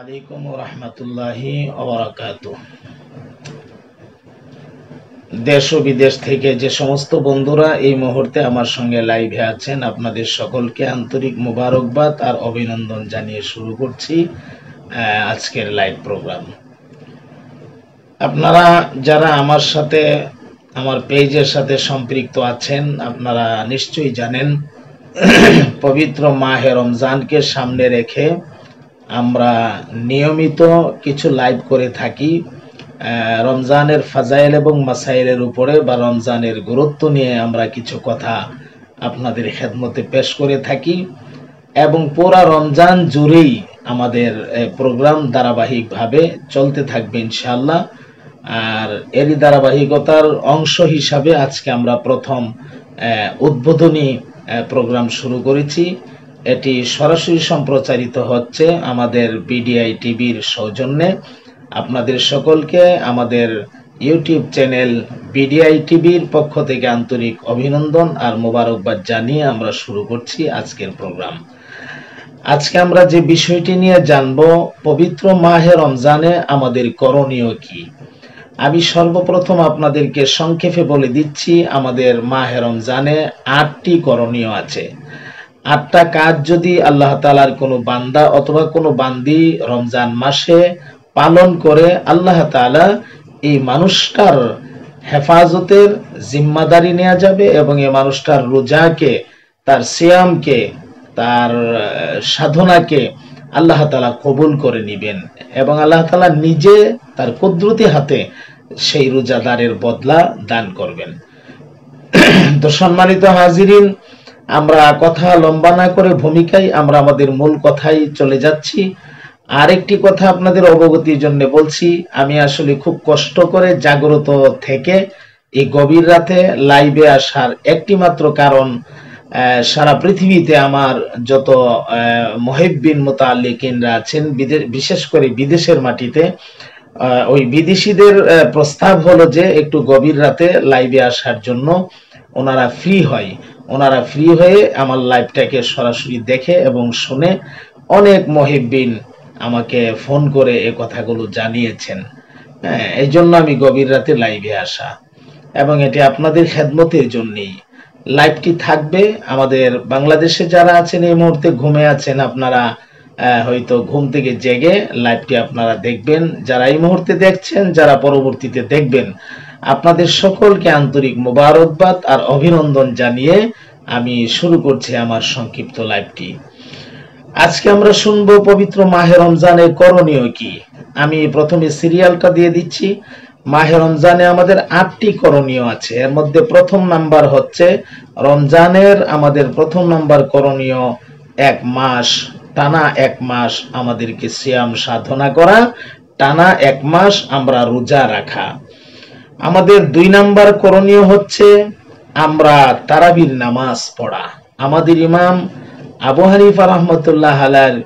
আলাইকুম ওয়া রাহমাতুল্লাহি ওয়া বারাকাতুহু। দেশ ও বিদেশ থেকে যে সমস্ত বন্ধুরা এই মুহূর্তে আমার সঙ্গে লাইভে আছেন, আপনাদের সকলকে আন্তরিক মোবারকবাদ আর অভিনন্দন জানিয়ে শুরু করছি আজকের লাইভ প্রোগ্রাম। আপনারা যারা আমার সাথে আমার পেজের সাথে সম্পৃক্ত আছেন, আপনারা নিশ্চয়ই জানেন পবিত্র মাহে রমজানকে সামনে রেখে আমরা নিয়মিত কিছু লাইভ করে থাকি রমজানের ফাজাইল এবং মাসাইলের উপরে, বা রমজানের গুরুত্ব নিয়ে আমরা কিছু কথা আপনাদের খেদমতে পেশ করে থাকি এবং পুরা রমজান জুড়েই আমাদের প্রোগ্রাম ধারাবাহিকভাবে চলতে থাকবে ইনশাআল্লাহ। আর এরই ধারাবাহিকতার অংশ হিসাবে আজকে আমরা প্রথম উদ্বোধনী প্রোগ্রাম শুরু করেছি। এটি সরাসরি সম্প্রচারিত হচ্ছে আমাদের বিডিআই টিভির সৌজন্যে। আপনাদের সকলকে আমাদের ইউটিউব চ্যানেল বিডিআই টিভির পক্ষ থেকে আন্তরিক অভিনন্দন আর মোবারকবাদ জানিয়ে আমরা শুরু করছি আজকের প্রোগ্রাম। আজকে আমরা যে বিষয়টি নিয়ে জানব, পবিত্র মাহে রমজানে আমাদের করণীয় কি। আমি সর্বপ্রথম আপনাদেরকে সংক্ষেপে বলে দিচ্ছি, আমাদের মাহে রমজানে 8টি করণীয় আছে। 8টা কাজ যদি আল্লাহ তাআলার কোনো বান্দা অথবা কোনো বান্দি রমজান মাসে পালন করে, আল্লাহ তাআলা এই মানুষটার হেফাজতের জিম্মাদারি নেওয়া যাবে এবং এই মানুষটার রোজাকে, তার সিয়ামকে, তার সাধনাকে আল্লাহ তাআলা কবুল করে নেবেন এবং আল্লাহ তাআলা নিজে তার কুদরতি হাতে সেই রোজাদারের বদলা দান করবেন। তো সম্মানিত হাজিরিন, আমরা কথা লম্বা না করে ভূমিকায় আমরা আমাদের মূল কথাই চলে যাচ্ছি। আরেকটি কথা আপনাদের অবগতির জন্য বলছি, আমি আসলে খুব কষ্ট করে জাগ্রত থেকে এই গভীর রাতে লাইভে আসার একটি মাত্র কারণ, সারা পৃথিবীতে আমার যত মুহিব্বিন মুতাআল্লিকিনরা আছেন, বিশেষ করে বিদেশের মাটিতে, ওই বিদেশিদের প্রস্তাব হলো যে একটু গভীর রাতে লাইভে আসার জন্য ওনারা ফ্রি হয়ে আমার লাইভটাকে সরাসরি দেখে এবং শুনে অনেক মুহিব্বিন আমাকে ফোন করে এই কথাগুলো জানিয়েছেন। এই জন্য আমি গভীর রাতে লাইভে আসা, এবং এটি আপনাদের খেদমতের জন্যই। লাইভটি থাকবে। আমাদের বাংলাদেশে যারা আছেন এই মুহূর্তে ঘুমে আছেন, আপনারা হয়তো ঘুম থেকে জেগে লাইভটি আপনারা দেখবেন। যারা এই মুহূর্তে দেখছেন, যারা পরবর্তীতে দেখবেন, আপনাদের সকলকে আন্তরিক মোবারকবাদ আর অভিনন্দন জানিয়ে আমি শুরু করছি আমার সংক্ষিপ্ত লাইভটি। আজকে আমরা শুনবো পবিত্র মাহে রমজানের করণীয় কি। আমি প্রথমে সিরিয়ালটা দিয়ে দিচ্ছি। মাহে রমজানে আমাদের 8টি করণীয় আছে। এর মধ্যে প্রথম নাম্বার হচ্ছে রমজানের আমাদের প্রথম নাম্বার করণীয়, টানা এক মাস আমাদেরকে সিয়াম সাধনা করা, টানা 1 মাস আমরা রোজা রাখা। আমাদের 2 নাম্বার করণীয় হচ্ছে আমরা তারাবির নামাজ পড়া। আমাদের ইমাম আবু হানিফা রাহমাতুল্লাহ আলাইহির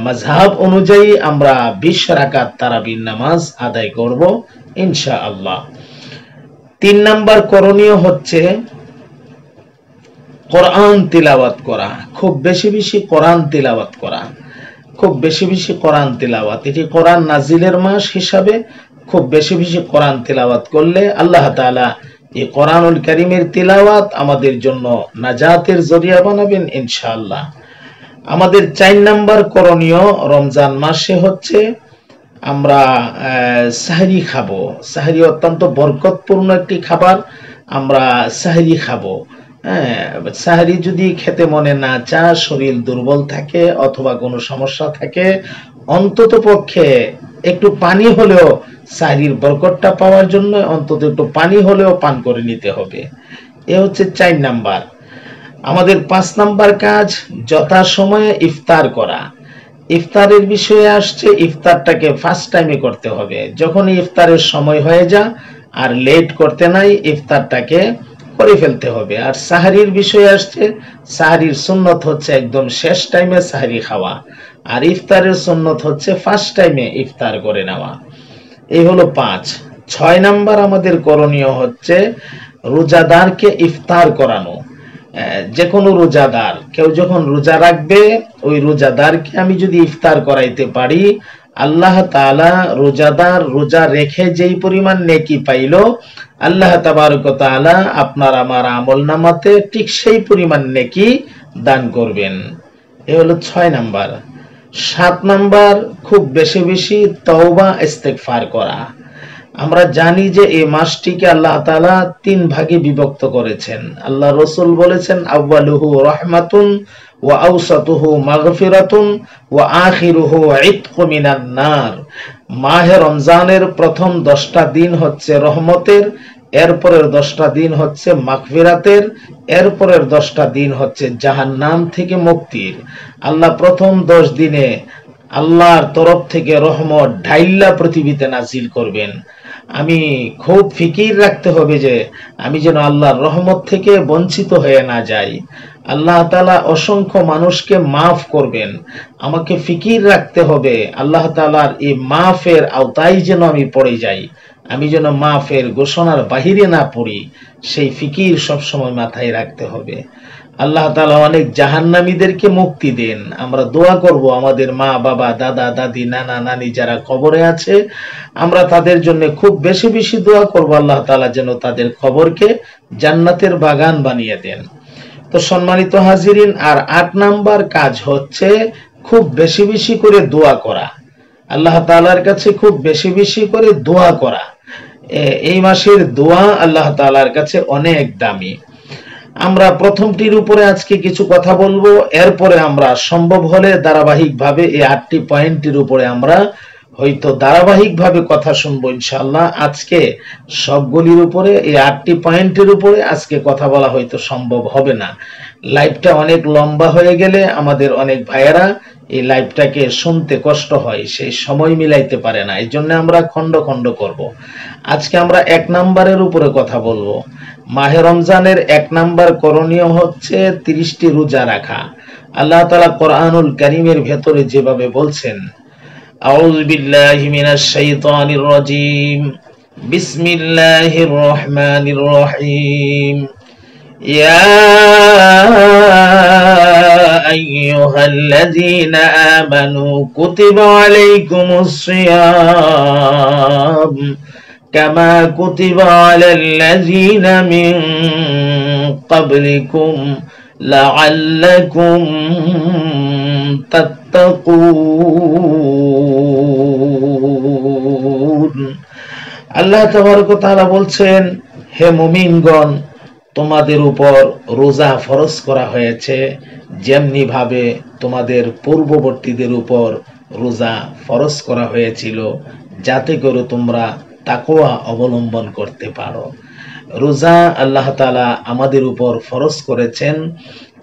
মাযহাব অনুযায়ী আমরা 20 রাকাত তারাবির নামাজ আদায় করব ইনশাআল্লাহ। 3 নাম্বার করণীয় হচ্ছে কোরআন তিলাওয়াত করা, খুব বেশি বেশি কোরআন তিলাওয়াত করা, খুব বেশি বেশি কোরআন তিলাওয়াত। এটি কোরআন নাজিলের মাস হিসাবে খুব বেশি বেশি কোরআন তিলাওয়াত করলে আল্লাহ তাআলা এই কোরআনুল কারীমের তিলাওয়াত আমাদের জন্য নাজাতের জরিয়া বানাবেন ইনশাআল্লাহ। আমাদের 4 নাম্বার করণীয় রমজান মাসে হচ্ছে আমরা সাহরি খাবো। সাহরি অত্যন্ত বরকতপূর্ণ একটি খাবার, আমরা সাহরি খাবো। সাহরি যদি খেতে মনে না চায়, শরীর দুর্বল থাকে অথবা কোনো সমস্যা থাকে, অন্তত পক্ষে একটু পানি হলেও, সাহরির বরকতটা পাওয়ার জন্য অন্তত একটু পানি হলেও পান করে নিতে হবে। এ হচ্ছে 4 নাম্বার। আমাদের 5 নাম্বার কাজ যথাসময়ে ইফতার করা। ইফতারের বিষয়ে আসছে, ইফতারটাকে ফার্স্ট টাইমে করতে হবে। যখনই ইফতারের সময় হয়ে যায় আর লেট করতে নাই, ইফতারটাকে করে ফেলতে হবে। আর সাহরির বিষয়ে আসছে, সাহরির সুন্নত হচ্ছে একদম শেষ টাইমে সাহরি খাওয়া, আর ইফতারের সুন্নত হচ্ছে ফার্স্ট টাইমে ইফতার করে নেওয়া। এই হলো 5। 6 নাম্বার আমাদের করণীয় হচ্ছে রোজাদারকে ইফতার করানো। যে কোনো রোজাদার কেউ যখন রোজা রাখবে, ওই রোজাদারকে আমি যদি ইফতার করাইতে পারি, আল্লাহ তাআলা রোজাদার রোজা রেখে যেই পরিমাণ নেকি পাইল, আল্লাহ তাবারক ওয়া তাআলা আপনার আমার আমলনামাতে ঠিক সেই পরিমাণ নেকি দান করবেন। এ হলো 6 নাম্বার। 7 নাম্বার, খুব বেশি বেশি তওবা ইস্তেগফার করা। আমরা জানি যে এই মাসটিকে আল্লাহ তাআলা 3 ভাগে বিভক্ত করেছেন। আল্লাহ রাসূল বলেছেন, আউয়ালুহু রাহমাতুন ওয়া আওসাতুহু মাগফিরাতুন ওয়া আখিরুহু ইতকু মিনান নার। মাহে রমজানের প্রথম 10টা দিন হচ্ছে রহমতের, এরপরের 10টা দিন হচ্ছে মাগফিরাতের, এরপরের 10টা দিন হচ্ছে জাহান্নাম থেকে মুক্তির। আল্লাহ প্রথম 10 দিনে আল্লাহর তরফ থেকে রহমত ঢাইলা পৃথিবীতে নাজিল করবেন। আমি খুব ফিকির রাখতে হবে যে আমি যেন আল্লাহর রহমত থেকে বঞ্চিত হয়ে না যাই। আল্লাহ তাআলা অসংখ্য মানুষকে মাফ করবেন। আমাকে ফিকির রাখতে হবে আল্লাহ তাআলার এই মাফের আওতায় যেন আমি পড়ে যাই, আমি যেন মাফের ঘোষণার বাহিরে না পড়ি, সেই ফিকির সবসময় মাথায় রাখতে হবে। আল্লাহ তাআলা অনেক জাহান্নামীদেরকে মুক্তি দেন। আমরা দোয়া করব আমাদের মা বাবা, দাদা দাদি, নানা নানি যারা কবরে আছে, আমরা তাদের জন্য খুব বেশি বেশি দোয়া করব আল্লাহ তাআলা যেন তাদের কবরকে জান্নাতের বাগান বানিয়ে দেন। তো সম্মানিত হাজিরিন, আর 8 নাম্বার কাজ হচ্ছে খুব বেশি বেশি করে দোয়া করা। আল্লাহ তাআলার কাছে খুব বেশি বেশি করে দোয়া করা। এই মাসের দোয়া আল্লাহ তাআলার কাছে অনেক দামি। আমরা প্রথমটির উপরে আজকে কিছু কথা বলবো, এরপরে আমরা সম্ভব হলে ধারাবাহিকভাবে এই 8টি পয়েন্টের উপরে আমরা হয়তো ধারাবাহিকভাবে কথা শুনবো ইনশাআল্লাহ। আজকে সবগুলির উপরে এই 8টি পয়েন্টের উপরে আজকে কথা বলা হয়তো সম্ভব হবে না। লাইভটা অনেক লম্বা হয়ে গেলে আমাদের অনেক ভাইয়েরা এই লাইভটাকে শুনতে কষ্ট হয়, সেই সময় মিলাইতে পারে না, এই জন্য আমরা খন্ড খন্ড করব। আজকে আমরা 1 নাম্বারের উপরে কথা বলবো। মাহে রমজানের 1 নাম্বার করণীয় হচ্ছে 30টি রোজা রাখা। আল্লাহ তাআলা কোরআনুল কারীমের ভেতরে যেভাবে বলছেন, আউযু বিল্লাহি মিনাশ শাইতানির রাজীম, বিসমিল্লাহির রহমানির রহিম, ইয়া আইয়ুহাল্লাযীনা আমানু কুতিবা আলাইকুমুস সিয়াম কামা কুতিবা আলাল্লাযীনা মিন ক্বাবলিকুম লাআল্লাকুম তাত্তাকুন। আল্লাহ তাবারক ওয়া তাআলা বলছেন, হে মুমিনগণ, তোমাদের উপর রোজা ফরজ করা হয়েছে যেমনি ভাবে তোমাদের পূর্ববর্তীদের উপর রোজা ফরজ করা হয়েছিল, যাতে করে তোমরা তাকওয়া অবলম্বন করতে পারো। রোজা আল্লাহ তাআলা আমাদের উপর ফরজ করেছেন।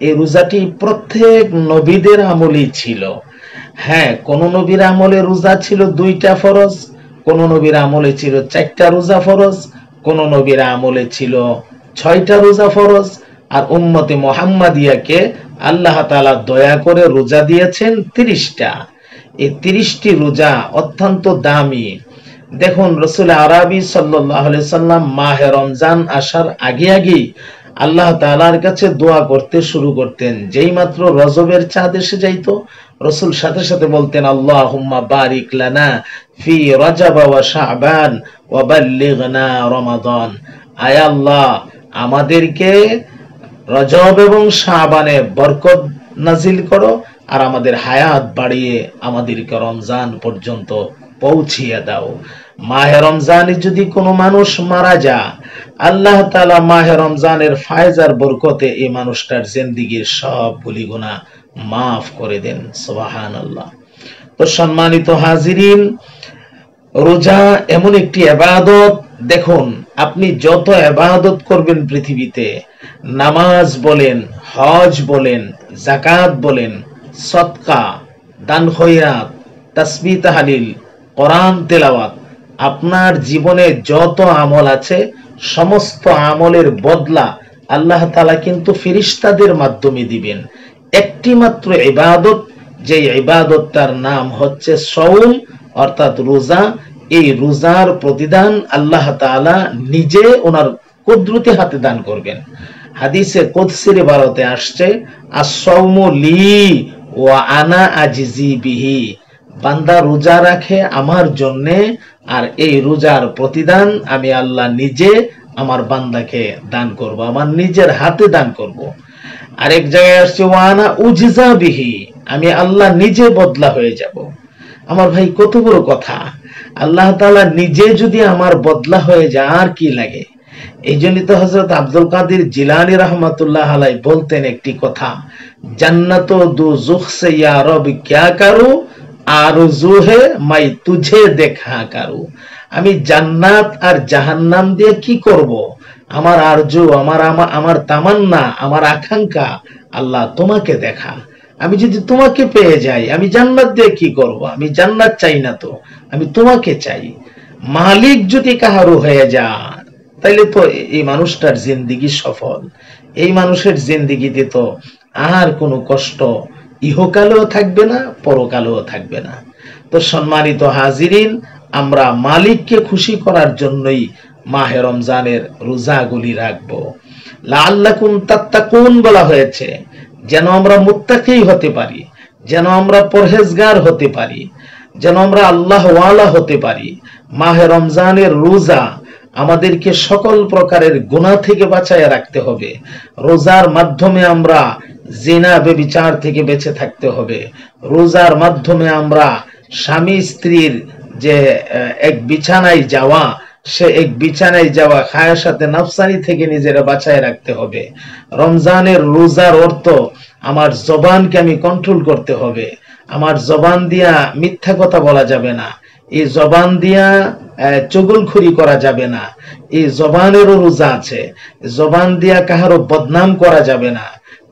এই রোজাটি প্রত্যেক নবীদের আমলেই ছিল। হ্যাঁ, কোন নবীর আমলে রোজা ছিল 2টা ফরজ, কোন নবীর আমলে ছিল 4টা রোজা ফরজ, কোন নবীর আমলে ছিল 6টা রোজা ফরজ। আর উম্মতে মুহাম্মাদিয়াকে আল্লাহ তাআলা দয়া করে রোজা দিয়েছেন 30টা। এই 30টি রোজা অত্যন্ত দামি। দেখুন, রাসূল আরবি সাল্লাল্লাহু আলাইহি সাল্লাম মাহে রমজান আসার আগে আগেই আল্লাহ তাআলার কাছে দোয়া করতে শুরু করতেন। যেই মাত্র রজবের চাঁদ এসে যাইতো, রাসূল সাথে সাথে বলতেন, আল্লাহুম্মা বারিক লানা ফি রজব ওয়া শাবান ওয়া বাল্লিগনা রমাদান। আয় আল্লাহ, আমাদেরকে রজব এবং শাবানে বরকত নাজিল করো, আর আমাদের হায়াত বাড়িয়ে আমাদেরকে রমজান পর্যন্ত পৌঁছিয়ে দাও। মাহে রমজানে যদি কোনো মানুষ মারা যায়, আল্লাহ তাআলা মাহে রমজানের ফায়জ আর বরকতে এই মানুষটার জিন্দেগীর সবগুলি গুনাহ মাফ করে দেন। সুবহানাল্লাহ। তো সম্মানিত হাজিরিন, রোজা এমন একটি ইবাদত, দেখুন আপনি যত ইবাদত করবেন পৃথিবীতে, নামাজ বলেন, হজ বলেন, যাকাত বলেন, সদকা, দান খয়রাত, তাসবিহ তাহলিল, কোরআন তেলাওয়াত, আপনার জীবনে যত আমল আছে সমস্ত আমলের বদলা আল্লাহ তাআলা কিন্তু ফেরেশতাদের মাধ্যমে দিবেন। একটি মাত্র ইবাদত, যে ইবাদতটার নাম হচ্ছে সওম অর্থাৎ রোজা, এই রোজার প্রতিদান আল্লাহ তাআলা নিজে ওনার কুদরতি হাতে দান করবেন। হাদিসে কুদসির ইবারতে আসছে, আস-সাওমু লি ওয়া আনা আজিজি বিহি। বান্দা রোজা রাখে আমার জন্য, আর এই রোজার প্রতিদান আমি আল্লাহ নিজে আমার বান্দাকে দান করব, আমার নিজের হাতে দান করব। আরেক জায়গায় আসছে ওয়া আনা উজজা বিহি, আমি আল্লাহ নিজে বদলা হয়ে যাব। আমার ভাই কত বড় কথা! আল্লাহ তাআলা নিজে যদি আমার বদলা হয়ে যায় আর কি লাগে। এই জন্যই তো হযরত আব্দুল কাদের জিলানী রাহমাতুল্লাহ আলাইহি বলতেন একটি কথা, জান্নাত ও দোজখ সে ইয়া রব ক্যা করু, আরজু হে মাই তুঝে দেখা করু। আমি জান্নাত আর জাহান্নাম দিয়ে কি করব? আমার আরজু, আমার তামান্না, আমার আকাঙ্ক্ষা আল্লাহ তোমাকে দেখা। আমি যদি তোমাকে পেয়ে যাই, আমি জান্নাত দিয়ে কি করব? আমি জান্নাত চাই না তো, আমি তোমাকে চাই। মালিক যদি কাহারু হয়ে যায়, তাইলে তো এই মানুষটার জিন্দেগি সফল। এই মানুষের জিন্দেগিতে তো আর কোনো কষ্ট ইহকালেও থাকবে না, পরকালেও থাকবে না। তো সম্মানিত হাজিরিন, আমরা মালিককে খুশি করার জন্যই মাহে রমজানের রোজাগুলি রাখবো। লাআল্লাকুম তাত্তাকুন বলা হয়েছে, যেন আমরা মুত্তাকি হতে পারি, যেন আমরা পরহেজগার হতে পারি, যেন আমরা আল্লাহ ওয়ালা হতে পারি। মাহে রমজানের রোজা আমাদেরকে সকল প্রকারের গুনাহ থেকে বাঁচায় রাখতে হবে। রোজার মাধ্যমে আমরা জিনা ব্যভিচার থেকে বেঁচে থাকতে হবে। রোজার মাধ্যমে আমরা স্বামী স্ত্রীর যে এক বিছানায় যাওয়া, সে এক বিছানায় যাওয়া খায়াসাতে নাফসানি থেকে নিজেরা বাঁচায় রাখতে হবে। রমজানের রোজার অর্থ আমার জবানকে আমি কন্ট্রোল করতে হবে। আমার জবান দিয়া মিথ্যা কথা বলা যাবে না, এই জবান দিয়া চগলখড়ি করা যাবে না। এই জবানেরও রোজা আছে, জবান দিয়া কাহারও বদনাম করা যাবে না,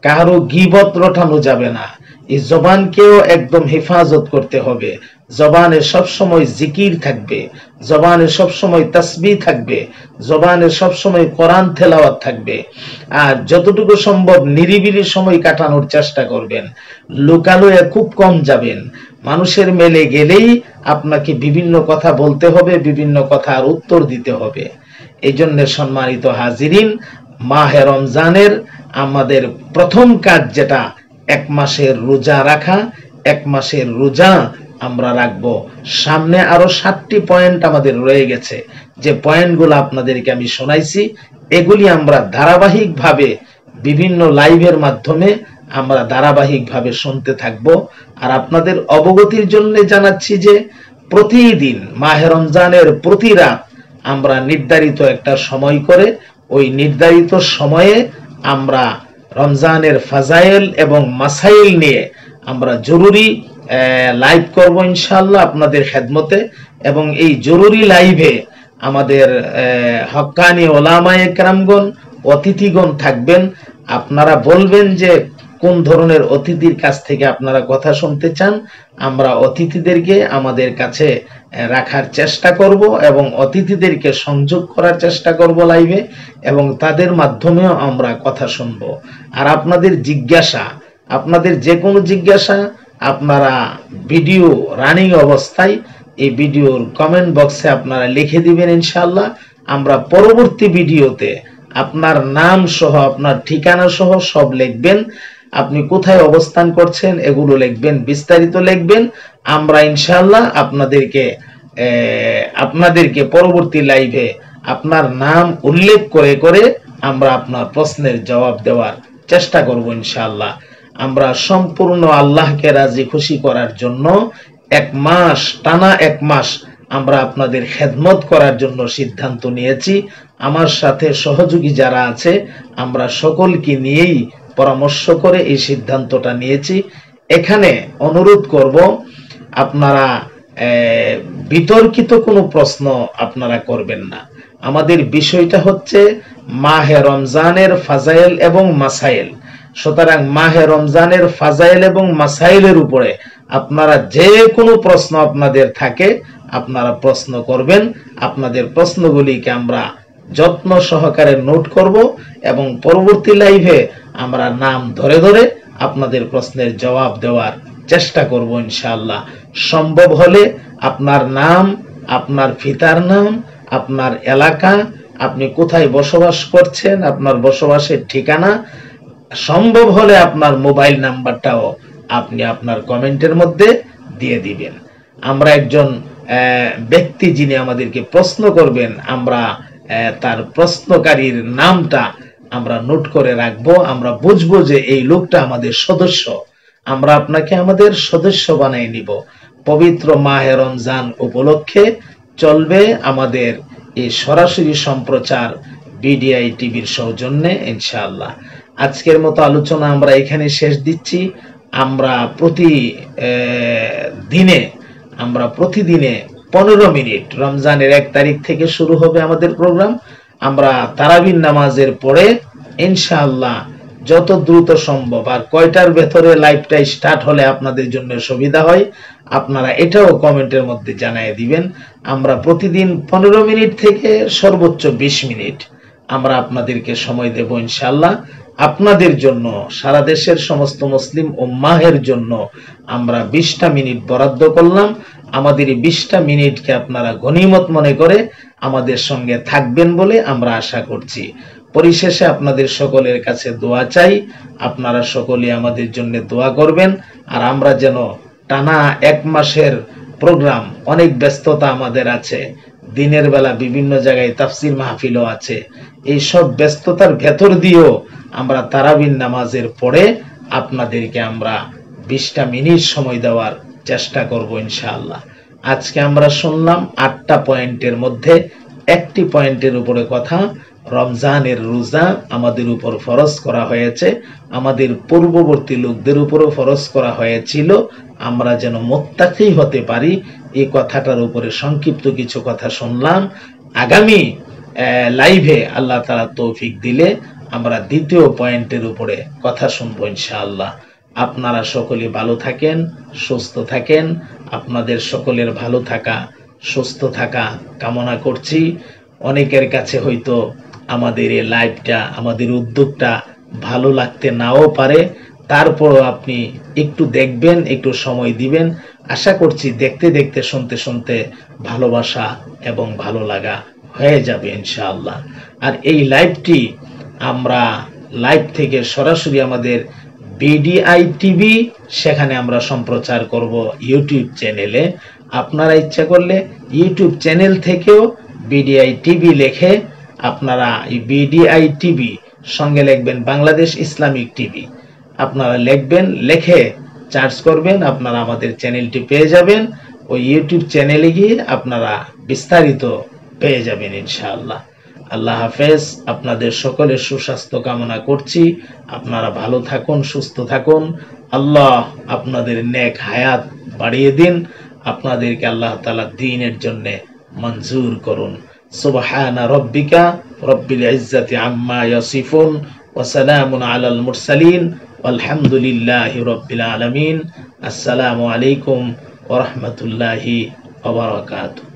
কাহারও গীবত রটানো যাবে না। এই জবানকেও একদম হেফাজত করতে হবে। জবানে সবসময় জিকির থাকবে, জবানে সবসময় তাসবিহ থাকবে, জবানে সবসময় কোরআন তেলাওয়াত থাকবে। আর যতটুকু সম্ভব নিরিবিলি সময় কাটানোর চেষ্টা করবেন। লোকালয়ে খুব কম যাবেন। মানুষের মেলে গেলেই আপনাকে বিভিন্ন কথা বলতে হবে, বিভিন্ন কথার উত্তর দিতে হবে। এই জন্য সম্মানিত হাজিরিন, মাহে রমজানের আমাদের প্রথম কাজ যেটা, এক মাসের রোজা রাখা। এক মাসের রোজা আমরা রাখবো। সামনে আরো 7টি পয়েন্ট আমাদের রয়ে গেছে, যে পয়েন্টগুলো আপনাদেরকে আমি শোনাইছি, এগুলি আমরা ধারাবাহিকভাবে বিভিন্ন লাইভের মাধ্যমে আমরা ধারাবাহিকভাবে শুনতে থাকব। আর আপনাদের অবগতির জন্য জানাচ্ছি যে প্রতিদিন মাহে রমজানের প্রতি রাত আমরা নির্ধারিত একটা সময় করে, ওই নির্ধারিত সময়ে আমরা রমজানের ফাজাইল এবং মাসাইল নিয়ে আমরা জরুরি লাইভ করব ইনশাআল্লাহ আপনাদের খেদমতে। এবং এই জরুরি লাইভে আমাদের হক্কানি ওলামায়ে কেরামগণ, অতিথিগণ থাকবেন। আপনারা বলবেন যে কোন ধরনের অতিথির কাছ থেকে আপনারা কথা শুনতে চান, আমরা অতিথিদেরকে আমাদের কাছে রাখার চেষ্টা করব এবং অতিথিদেরকে সংযোগ করার চেষ্টা করব লাইভে, এবং তাদের মাধ্যমেও আমরা কথা শুনবো। আর আপনাদের জিজ্ঞাসা, আপনাদের যে কোনো জিজ্ঞাসা আপনারা ভিডিও রানিং অবস্থায় এই ভিডিওর কমেন্ট বক্সে আপনারা লিখে দিবেন ইনশাআল্লাহ। আমরা পরবর্তী ভিডিওতে আপনার নাম সহ, আপনার ঠিকানা সহ সব লিখবেন। আপনি কোথায় অবস্থান করছেন এগুলো লিখবেন, বিস্তারিত লিখবেন। আমরা ইনশাআল্লাহ আপনাদেরকে পরবর্তী লাইভে আপনার নাম উল্লেখ করে করে আমরা আপনার প্রশ্নের জবাব দেওয়ার চেষ্টা করব ইনশাআল্লাহ। আমরা সম্পূর্ণ আল্লাহকে রাজি খুশি করার জন্য এক মাস, টানা এক মাস আমরা আপনাদের খেদমত করার জন্য সিদ্ধান্ত নিয়েছি। আমার সাথে সহযোগী যারা আছে, আমরা সকলকে নিয়েই পরামর্শ করে এই সিদ্ধান্তটা নিয়েছি। এখানে অনুরোধ করব, আপনারা বিতর্কিত কোনো প্রশ্ন আপনারা করবেন না। আমাদের বিষয়টা হচ্ছে মাহে রমজানের ফাজাইল এবং মাসাইল। সুতরাং মাহে রমজানের ফাজাইল এবং মাসাইলের উপরে আপনারা যে কোনো প্রশ্ন আপনাদের থাকে আপনারা প্রশ্ন করবেন। আপনাদের প্রশ্নগুলিকে আমরা যত্ন সহকারে নোট করব এবং পরবর্তী লাইভে আমরা নাম ধরে ধরে আপনাদের প্রশ্নের জবাব দেওয়ার চেষ্টা করব ইনশাআল্লাহ। সম্ভব হলে আপনার নাম, আপনার পিতার নাম, আপনার এলাকা, আপনি কোথায় বসবাস করছেন, আপনার বসবাসের ঠিকানা, সম্ভব হলে আপনার মোবাইল নাম্বারটাও আপনি আপনার কমেন্টের মধ্যে দিয়ে দিবেন। আমরা একজন ব্যক্তি যিনি আমাদেরকে প্রশ্ন করবেন, আমরা তার প্রশ্নকারীর নামটা আমরা নোট করে রাখবো। আমরা বুঝবো যে এই লোকটা আমাদের সদস্য, আমরা আপনাকে আমাদের সদস্য বানিয়ে নিব। পবিত্র মাহে রমজান উপলক্ষে চলবে আমাদের এই সরাসরি সম্প্রচার বিডিআই টিভির সৌজন্যে ইনশাআল্লাহ। আজকের মতো আলোচনা আমরা এখানে শেষ দিচ্ছি। আমরা প্রতিদিনে 15 মিনিট, রমজানের 1 তারিখ থেকে শুরু হবে আমাদের প্রোগ্রাম। আমরা তারাবির নামাজের পরে ইনশাআল্লাহ যত দ্রুত সম্ভব, আর কয়টার ভেতরে লাইভটা স্টার্ট হলে আপনাদের জন্য সুবিধা হয় আপনারা এটাও কমেন্টের মধ্যে জানিয়ে দিবেন। আমরা প্রতিদিন 15 মিনিট থেকে সর্বোচ্চ 20 মিনিট আমরা আপনাদেরকে সময় দেব ইনশাআল্লাহ। আপনাদের জন্য, সারা দেশের সমস্ত মুসলিম উম্মাহের জন্য আমরা 20টা মিনিট বরাদ্দ করলাম। আমাদের এই 20টা মিনিটকে আপনারা গনিমত মনে করে আমাদের সঙ্গে থাকবেন বলে আমরা আশা করছি। পরিশেষে আপনাদের সকলের কাছে দোয়া চাই, আপনারা সকলে আমাদের জন্য দোয়া করবেন। আর আমরা যেন টানা 1 মাসের প্রোগ্রাম, অনেক ব্যস্ততা আমাদের আছে, দিনের বেলা বিভিন্ন জায়গায় তাফসির মাহফিলও আছে, এই সব ব্যস্ততার ভেতর দিয়েও আমরা তারাবির নামাজের পরে আপনাদেরকে আমরা 20টা মিনিট সময় দেওয়ার চেষ্টা করব ইনশাআল্লাহ। আজকে আমরা শুনলাম 8টা পয়েন্টের মধ্যে একটি পয়েন্টের উপরে কথা, রমজানের রোজা আমাদের উপর ফরজ করা হয়েছে, আমাদের পূর্ববর্তী লোকদের উপরও ফরজ করা হয়েছিল, আমরা যেন মুত্তাকি হতে পারি এই কথাটার উপরে সংক্ষিপ্ত কিছু কথা শুনলাম। আগামী লাইভে আল্লাহ তাআলা তৌফিক দিলে আমরা দ্বিতীয় পয়েন্টের উপরে কথা শুনবো ইনশাআল্লাহ। আপনারা সকলে ভালো থাকেন, সুস্থ থাকেন। আপনাদের সকলের ভালো থাকা, সুস্থ থাকা কামনা করছি। অনেকের কাছে হয়তো আমাদের এই লাইভটা, আমাদের উদ্যোগটা ভালো লাগতে নাও পারে, তারপরও আপনি একটু দেখবেন, একটু সময় দিবেন। আশা করছি দেখতে দেখতে, শুনতে শুনতে ভালোবাসা এবং ভালো লাগা হয়ে যাবে ইনশাআল্লাহ। আর এই লাইভটি আমরা লাইভ থেকে সরাসরি আমাদের বিডিআই টিভি, সেখানে আমরা সম্প্রচার করব ইউটিউব চ্যানেলে। আপনারা ইচ্ছা করলে ইউটিউব চ্যানেল থেকেও বিডিআই টিভি লিখে আপনারা এই বিডিআই টিভি সঙ্গে লিখবেন বাংলাদেশ ইসলামিক টিভি, আপনারা লিখবেন, লিখে সার্চ করবেন, আপনারা আমাদের চ্যানেলটি পেয়ে যাবেন। ওই ইউটিউব চ্যানেলে গিয়ে আপনারা বিস্তারিত পেয়ে যাবেন ইনশাআল্লাহ। আল্লাহ হাফেজ। আপনাদের সকলের সুস্বাস্থ্য কামনা করছি। আপনারা ভালো থাকুন, সুস্থ থাকুন। আল্লাহ আপনাদের নেক হায়াত বাড়িয়ে দিন, আপনাদেরকে আল্লাহ তাআলা দ্বীনের জন্য মঞ্জুর করুন। সুবহানা রাব্বিকা রাব্বিল ইজ্জাতি আম্মা ইয়াসিফুন ওয়া সালামুন আলাল মুরসালিন আলহামদুলিল্লাহি রাব্বিল আলামিন। আসসালামু আলাইকুম ওয়া রাহমাতুল্লাহি ওয়া বারাকাতুহু।